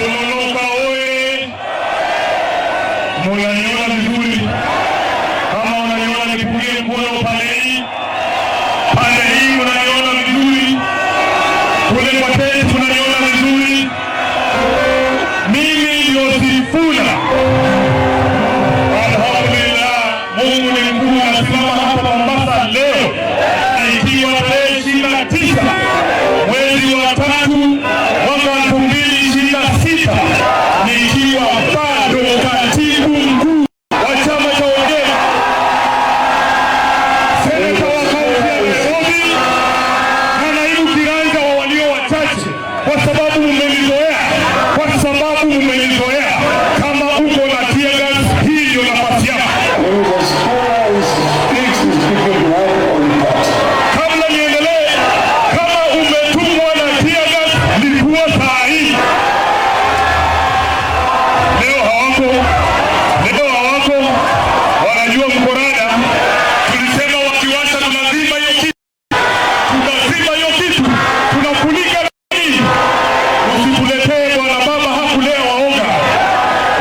Tononoka oye! Mnaniona vizuri? Kama unaniona nipungie mkono pande hii. Pande hii unaniona vizuri? Kule kwa tesi unaniona vizuri? Mimi ndio Sifuna. Alhamdulillah, Mungu ni mkuu. Nasimama hapa Mombasa leo ikiwa tarehe 29 mwezi wa 3 mwaka 2026 nikiwa bado katibu mkuu wa chama cha ODM, seneta wa kaunti ya Nairobi na naibu kiranja wa walio wachache, kwa sababu mmenizoea, Kama uko na tear gas, hii ndio nafasi yako. Kabla niendelee, kama umetumwa na tear gas, lipua saa hii. Leo hawako, wanajua mkorada. Tulisema wakiwasha tunazima hiyo kitu, tunafunika nini. Usituletee bwana baba hakulea waoga.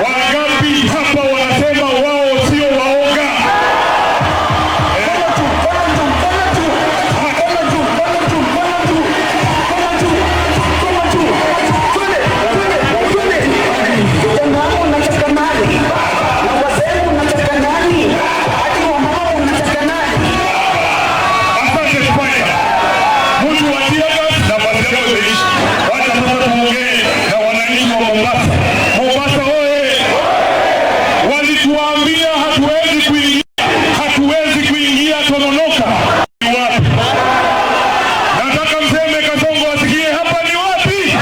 Wangapi hapa wanasema wao sio waoga? Mombasa oye! Walituambia hatuwezi kuingia Tononoka. Nataka mseme Kasongo wasikie hapa ni wapi.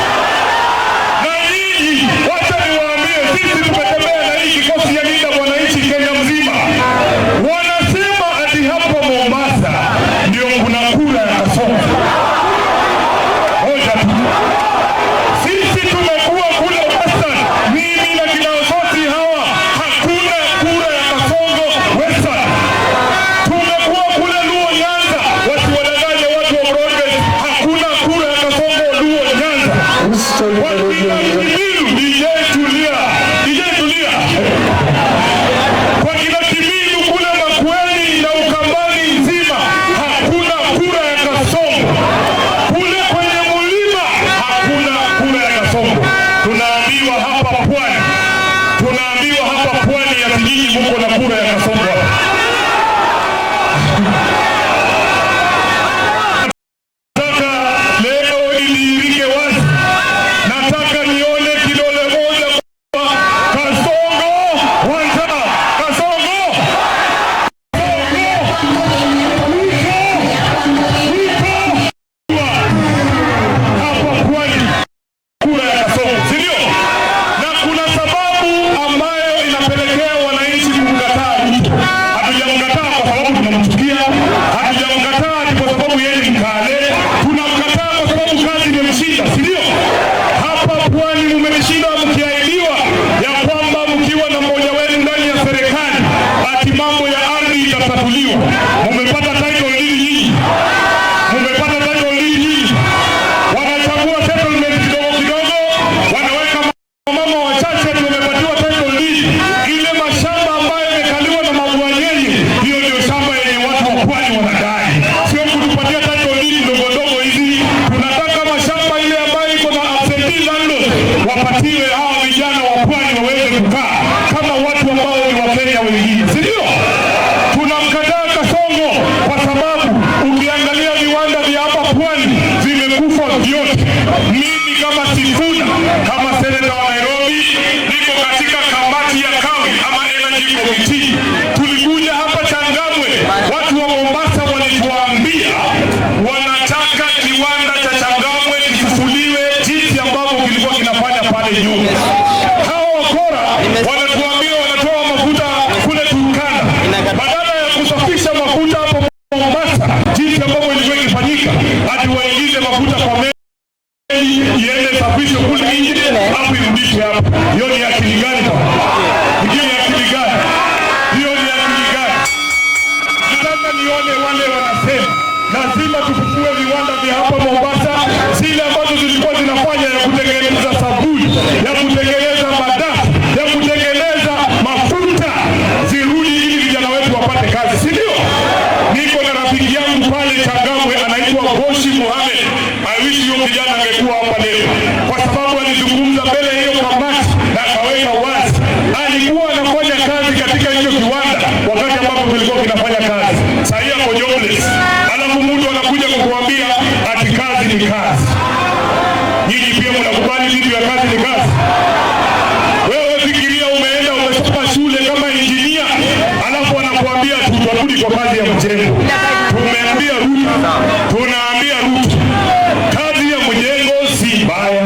Na nyinyi wacha niwaambie, sisi tumetembea na hii kikosi ya linda wananchi Kenya mzima. Wanasema ati hapa Mombasa ndio kuna kura ya Kasongo. Hoja tu. Sisi tumekuwa kule Western, mimi na kina Osoti hawa, hakuna kura ya Kasongo Western. Tumekuwa kule Luo Nyanza, wasiwadanganye watu wa Broadway, hakuna kura ya Kasongo Luo Nyanza. DJ tulia. Kwa kina Kimilu kule Makueni na Ukambani nzima, hakuna kura ya Kasongo. Kule kwenye mulima hakuna kura ya Kasongo. Tunaambiwa hapa pwani ya kijiji mko na kura ya Kasongo. Nataka leo iliirike wazi. Nataka nione kidole moja kwa Kasongo. Wanta Kasongo. Hapa pwani kura ya Kasongo, si ndio? Na kuna sababu ambayo inapelekea wananchi kumkataa mtu. Hatujamkataa kwa sababu tunamchukia, hatujamkataa kwa sababu yeye ni mkale, tunamkataa kwa sababu kazi imemshinda, si ndio? Hapa pwani mmeshinda mkiahidiwa ya kwamba mkiwa na mmoja wenu ndani ya serikali ati mambo ya ardhi itatatuliwa. Mmepata title deed hii. Wanachagua settlement kidogo, wanaweka mama wachache tumepatiwa title deed. Ile mashamba ambayo imekaliwa na mabwanyenye, hiyo ndio shamba yenye watu wa pwani wanadai. Sio kutupatia title deed ndogo hizi. Tunataka mashamba ile ambayo iko na absentee landlords wapatiwe hao vijana wa pwani waweze kukaa kama watu ambao ni Wakenya wengine, si ndio? Tunamkataa Kasongo kwa sababu ukiangalia viwanda vya hapa pwani vimekufa vyote. Mimi kama Sifuna, kama seneta wa Nairobi, niko katika kamati ya kawi ama energy committee. Tulikuja hapa Changamwe, watu wa Mombasa walituambia wanataka kiwanda cha Changamwe kifufuliwe jinsi ambavyo kilikuwa kinafanya pale nyuma. Hao wakora wanatuambia wanatoa mafuta kule Turkana. Badala ya kusafisha mafuta hapo Mombasa jinsi ambavyo ilikuwa ikifanyika, hadi waingize mafuta kwa meli iende safisho kule nje hapo irudishwe hapa. Hiyo ni akili gani? Nataka nione wale wanasema lazima tufufue viwanda vya hapa Mombasa, zile ambazo zilikuwa zinafanya ya kutengeneza sabuni, ya kwa sababu alizungumza mbele ya hiyo kamati na akaweka wazi alikuwa anafanya kazi katika hiyo kiwanda wakati ambapo kilikuwa kinafanya kazi. Sasa yako jobless, alafu mtu anakuja kukuambia ati kazi ni kazi. Nyinyi pia mnakubali vitu ya kazi ni kazi? Wewe fikiria umeenda umesoma shule kama injinia, alafu anakuambia tutarudi kwa kazi ya mjengo. Tunaambia Ruto kazi ya mjengo si mbaya,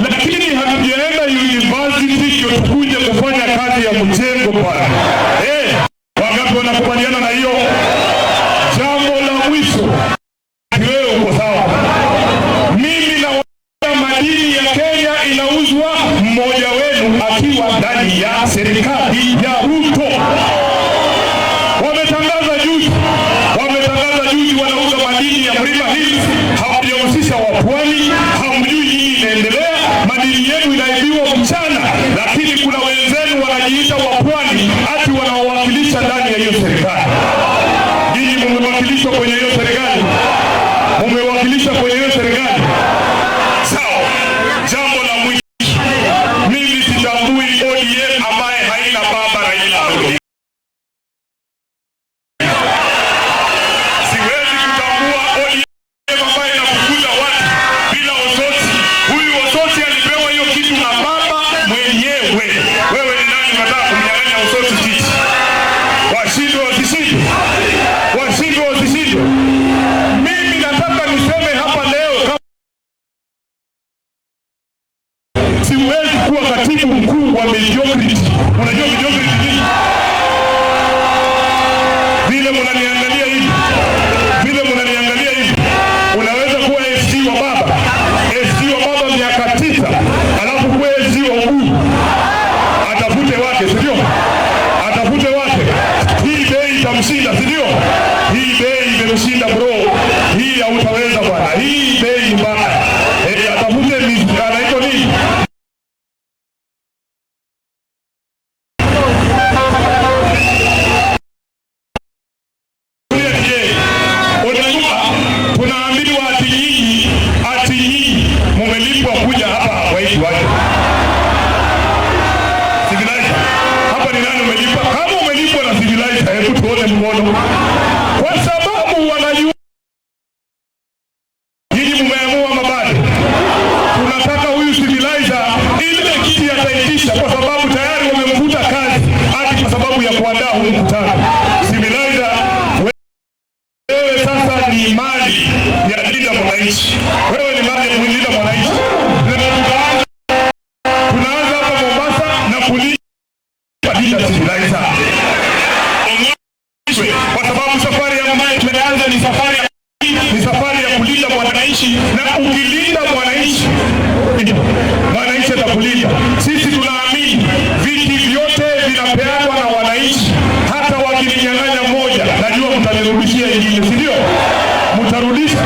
lakini hatujaenda university ndio tukuje kufanya kazi ya mjengo bwana. Wangapi wanakubaliana na hiyo? Jambo la mwisho, wewe uko sawa? Mimi na madini ya Kenya inauzwa, mmoja wenu akiwa ndani ya serikali ya Ruto. Wametangaza juzi wanauza madini ya Mlima Hills, hawajahusisha wa Pwani, hamjui nini inaendelea. Madini yenu inaibiwa mchana, lakini kuna wenzenu wanajiita wa Pwani ati wanaowakilisha ndani ya hiyo serikali. Nyinyi mmewakilishwa kwenye hiyo serikali? Mmewakilishwa kwenye hiyo serikali? Sawa. Jambo la mwisho, mimi sitambui ODM ambaye haina baba Raila Odinga. Siwezi kutambua ODM ambaye inafukuza watu bila Osotsi. Huyu Osotsi alipewa hiyo kitu na baba mwenyewe. Wewe ni nani unataka kumnyang'anya Osotsi kitu? Washindwe wasishindwe? Washindwe wasishindwe? Mimi nataka niseme hapa leo, siwezi kuwa katibu mkuu wa mediocrity. Unajua mediocrity nini? Vile mnaniangalia hivi, unaweza kuwa SG wa baba miaka 9, alafu kuwa SG wa Uhuru, atafute wake, si ndio? Atafute wake. Hii bei itamshinda, si ndio? Hii bei imemshinda bro. Hii hautaweza bwana. Hii bei ni mbaya. Atafute anaitwa nini? Tunaambiwa ati nyinyi mmelipwa kuja hapa waitu wake. Civilizer. Hapa ni nani umelipa? Kama umelipwa na Civilizer, hebu tuone mkono. Kwa sababu wanajua nyinyi mmeamua mabadi. Tunataka huyu Civilizer ile kiti ataitisha, kwa sababu tayari wamemfuta kazi hadi kwa sababu ya kuandaa huu mkutano. Civilizer, wewe sasa ni mali ya Linda Mwananchi. Wewe ni mali ya Linda Mwananchi. Tunaanza hapa Mombasa na kulipa Linda Civilizer. Kwa sababu safari ya mama tumeanza ni safari ya kulinda mwananchi, na ukilinda mwananchi atakulinda. Sisi tunaamini viti vyote vinapeanwa na wananchi. Hata wakininyang'anya moja, najua mtanirudishia ingine, si ndio? Mtarudisha.